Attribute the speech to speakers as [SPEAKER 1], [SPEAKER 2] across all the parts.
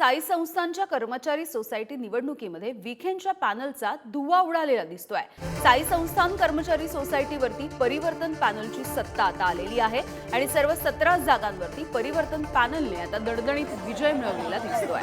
[SPEAKER 1] साई संस्थांच्या कर्मचारी सोसायटी निवडणुकीमध्ये विखेंच्या पॅनलचा धुव्वा उडालेला दिसतोय। साई संस्थान कर्मचारी सोसायटीवरती परिवर्तन पॅनलची सत्ता आता आलेली आहे आणि सर्व 17 जागांवरती परिवर्तन पॅनलने आता दणदणीत विजय मिळवलेला दिसतोय।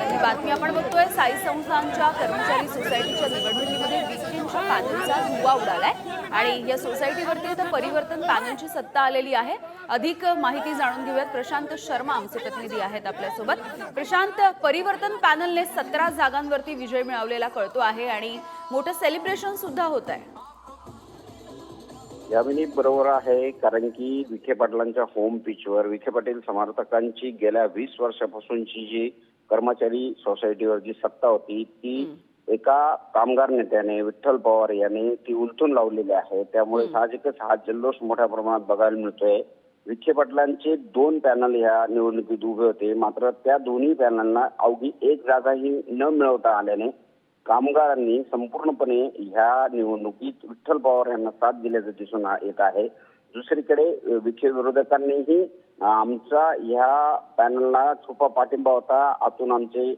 [SPEAKER 1] ही बातमी आपण बघतोय। साई संस्थांच्या कर्मचारी सोसायटीच्या निवडणुकीमध्ये विखेंच्या पॅनलचा धुव्वा उडालाय आणि या सोसायटीवरती आता परिवर्तन पॅनलची सत्ता आलेली आहे। अधिक माहिती जाणून घेऊयात। प्रशांत शर्मा आमचे प्रतिनिधी आहेत आपल्यासोबत। प्रशांत, परिवर्तन पॅनलने 17 जागांवरती विजय मिळवलेला कळतो आहे आणि मोठं सेलिब्रेशन सुद्धा होत आहे।
[SPEAKER 2] यामिनी बरोबर आहे, कारण की विखे पाटलांच्या होम पिचवर विखे पाटील समर्थकांची गेल्या 20 वर्षापासूनची जी कर्मचारी सोसायटीवर जी सत्ता होती ती एका कामगार नेत्याने विठ्ठल पवार यांनी ती उलथून लावलेली आहे। त्यामुळे साहजिकच हा जल्लोष मोठ्या प्रमाणात बघायला मिळतोय। विखे पाटलांचे 2 पॅनल या निवडणुकीत उभे होते, मात्र त्या दोन्ही पॅनलना अवघी एक जागाही न मिळवता आल्याने कामगारांनी संपूर्णपणे ह्या निवडणुकीत विठ्ठल पवार यांना साथ दिल्याचं दिसून येत आहे। दुसरीकडे विखे विरोधकांनीही आमचा ह्या पॅनलला छुपा पाठिंबा होता, आतून आमचे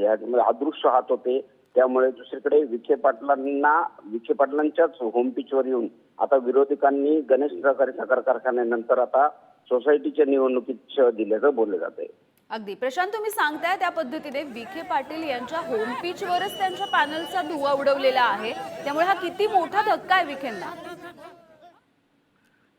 [SPEAKER 2] यामध्ये अदृश्य हात होते। त्यामुळे दुसरीकडे विखे पाटलांच्याच होम पिचवर येऊन आता विरोधकांनी गणेश सहकारी साखर कारखान्यानंतर आता सोसायटीच्या निवडणुकीत शह दिल्याचं बोलले जाते।
[SPEAKER 1] अगदी प्रशांत, तुम्ही सांगताय त्या पद्धतीने विखे पाटील यांच्या होम पिचवरच त्यांच्या पॅनलचा धुव्वा उडवलेला आहे, त्यामुळे हा किती मोठा धक्का आहे विखेंना?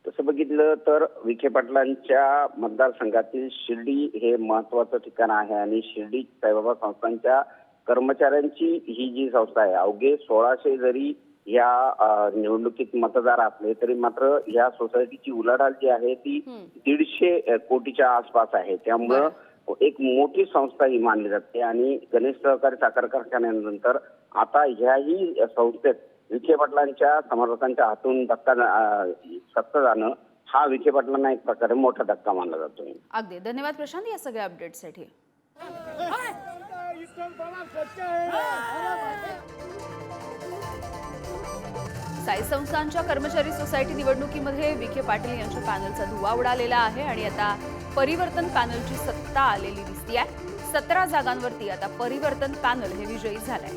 [SPEAKER 2] तसं बघितलं तर विखे पाटलांच्या मतदारसंघातील शिर्डी हे महत्वाचं ठिकाण आहे आणि शिर्डी साईबाबा संस्थांच्या कर्मचाऱ्यांची ही जी संस्था आहे, अवघे 1600 जरी या निवडणुकीत मतदार असले तरी मात्र या सोसायटीची उलाढाल जी आहे ती 150 कोटीच्या आसपास आहे। त्यामुळं एक मोठी संस्था ही मानली जाते आणि गणेश सहकारी साखर कारखान्यानंतर आता ह्याही संस्थेत विखे पाटलांच्या समर्थकांच्या हातून सत्ता जाणं हा विखे पाटलांना एक प्रकारे मोठा धक्का मानला जातो।
[SPEAKER 1] अगदी धन्यवाद प्रशांत या सगळ्या अपडेटसाठी। साई संस्थांच्या कर्मचारी सोसायटी निवडणुकीमध्ये विखे पाटील यांच्या पॅनलचा धुव्वा उडालेला आहे आणि आता परिवर्तन पॅनलची सत्ता आलेली दिसतीये। 17 जागांवरती आता परिवर्तन पॅनल हे विजयी झालंय।